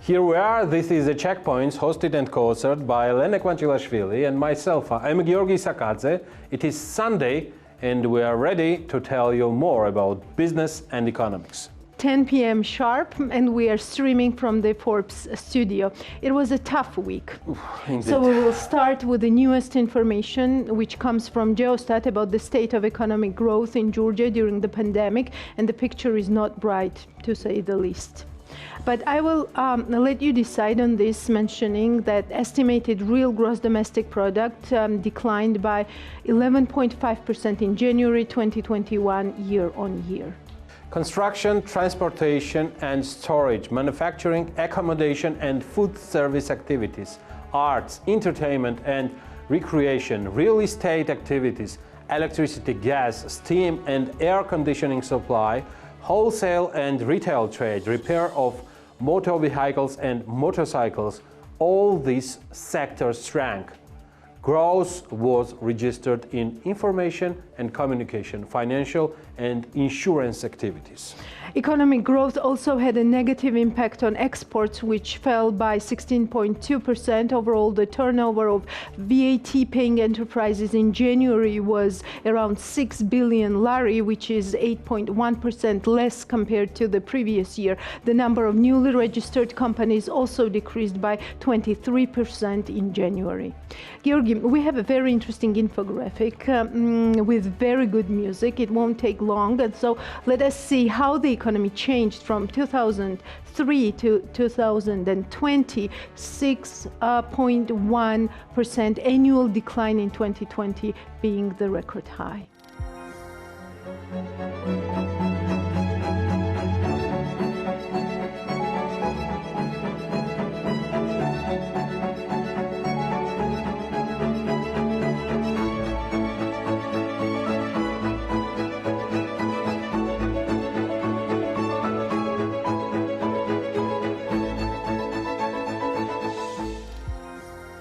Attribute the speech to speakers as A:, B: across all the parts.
A: Here we are. This is the Checkpoints, hosted and co-authored by Elena Kvanchilashvili and myself. I'm Georgi Sakadze. It is Sunday, and we are ready to tell you more about business and economics.
B: 10 p.m. sharp, and we are streaming from the Forbes studio. It was a tough week. So we will start with the newest information, which comes from Geostat about the state of economic growth in Georgia during the pandemic, and the picture is not bright, to say the least. But I will let you decide on this, mentioning that estimated real gross domestic product declined by 11.5% in January 2021 year on year.
A: Construction, transportation and storage, manufacturing, accommodation and food service activities, arts, entertainment and recreation, real estate activities, electricity, gas, steam and air conditioning supply, wholesale and retail trade, repair of motor vehicles and motorcycles, all these sectors shrank. Growth was registered in information and communication, financial and insurance activities.
B: Economic growth also had a negative impact on exports, which fell by 16.2%. Overall, the turnover of VAT-paying enterprises in January was around 6 billion lari, which is 8.1% less compared to the previous year. The number of newly registered companies also decreased by 23% in January. Georgi, we have a very interesting infographic with very good music. It won't take long, and so let us see how the economy changed from 2003 to 2020, 6.1% annual decline in 2020 being the record high.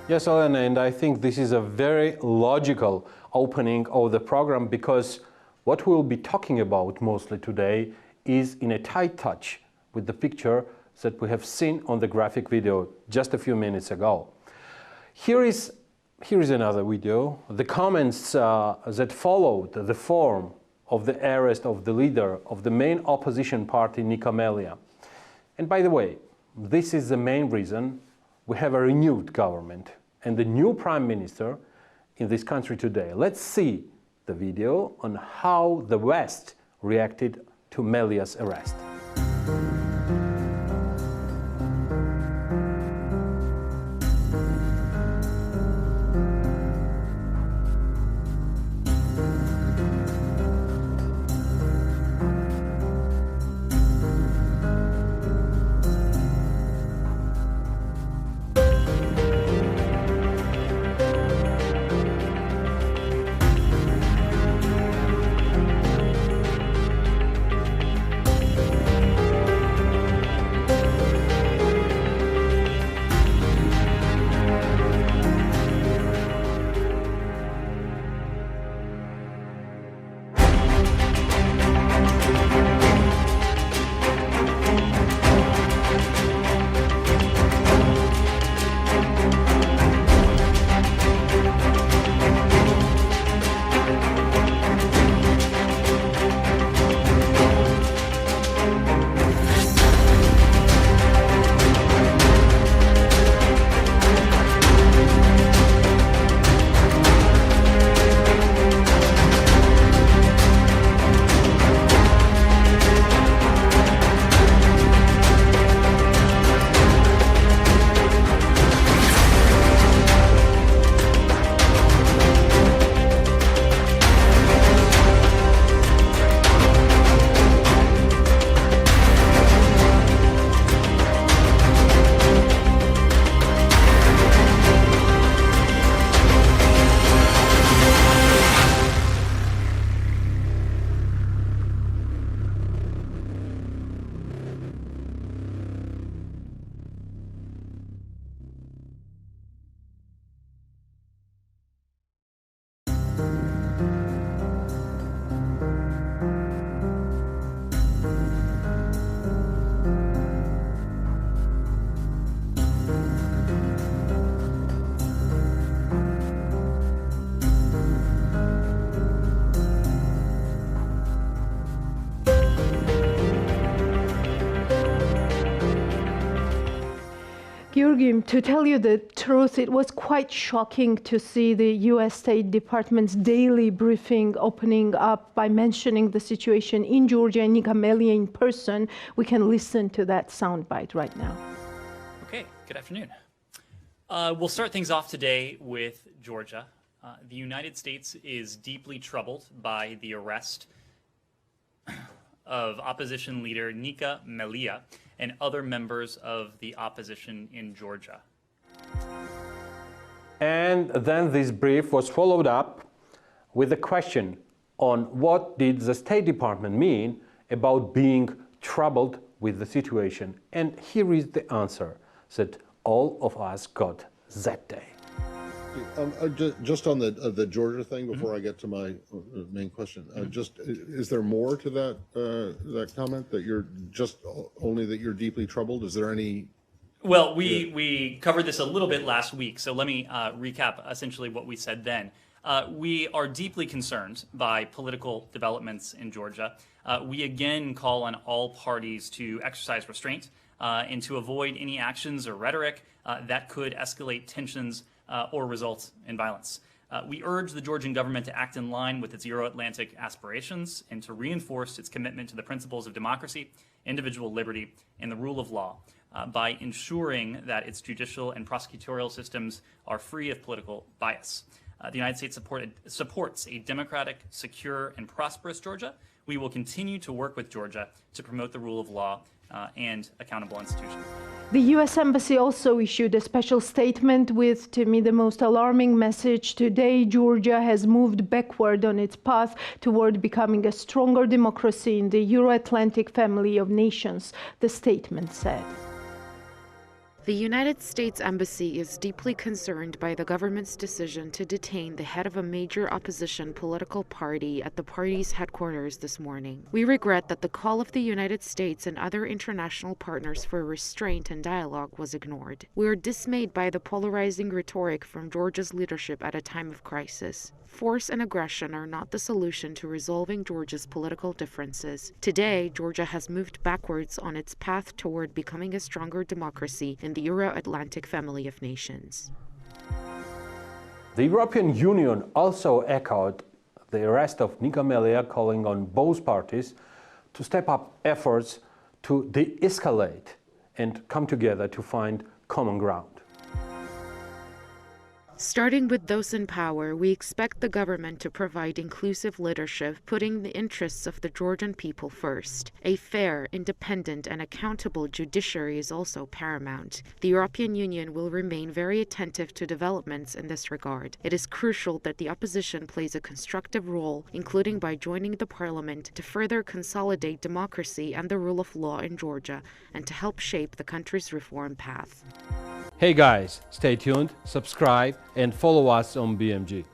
A: Yes, Elena, and I think this is a very logical opening of the program, because what we'll be talking about mostly today is in a tight touch with the picture that we have seen on the graphic video just a few minutes ago. Here is another video. The comments that followed the form of the arrest of the leader of the main opposition party, Nicomelia. And by the way, this is the main reason we have a renewed government and the new prime minister in this country today. Let's see the video on how the West reacted to Melia's arrest.
B: Georgi, to tell you the truth, it was quite shocking to see the US State Department's daily briefing opening up by mentioning the situation in Georgia and Nika Melia in person. We can listen to that soundbite right now.
C: Okay, good afternoon. We'll start things off today with Georgia. The United States is deeply troubled by the arrest of opposition leader Nika Melia and other members of the opposition in Georgia.
A: And then this brief was followed up with a question on what did the State Department mean about being troubled with the situation. And here is the answer that all of us got that day.
D: Just on the Georgia thing before I get to my main question, just is there more to that that comment that you're just only that you're deeply troubled? Is there any?
C: Well, we covered this a little bit last week, so let me recap essentially what we said then. We are deeply concerned by political developments in Georgia. We again call on all parties to exercise restraint and to avoid any actions or rhetoric that could escalate tensions or result in violence. We urge the Georgian government to act in line with its Euro-Atlantic aspirations and to reinforce its commitment to the principles of democracy, individual liberty, and the rule of law by ensuring that its judicial and prosecutorial systems are free of political bias. The United States supports a democratic, secure, and prosperous Georgia. We will continue to work with Georgia to promote the rule of law and accountable institutions.
B: The U.S. Embassy also issued a special statement with, to me, the most alarming message. Today, Georgia has moved backward on its path toward becoming a stronger democracy in the Euro-Atlantic family of nations, the statement said.
E: The United States Embassy is deeply concerned by the government's decision to detain the head of a major opposition political party at the party's headquarters this morning. We regret that the call of the United States and other international partners for restraint and dialogue was ignored. We are dismayed by the polarizing rhetoric from Georgia's leadership at a time of crisis. Force and aggression are not the solution to resolving Georgia's political differences. Today, Georgia has moved backwards on its path toward becoming a stronger democracy in the Euro-Atlantic family of nations.
A: The European Union also echoed the arrest of Nika Melia, calling on both parties to step up efforts to de-escalate and come together to find common ground.
E: Starting with those in power, we expect the government to provide inclusive leadership, putting the interests of the Georgian people first. A fair, independent, and accountable judiciary is also paramount. The European Union will remain very attentive to developments in this regard. It is crucial that the opposition plays a constructive role, including by joining the parliament, to further consolidate democracy and the rule of law in Georgia, and to help shape the country's reform path.
A: Hey guys, stay tuned, subscribe, and follow us on BMG.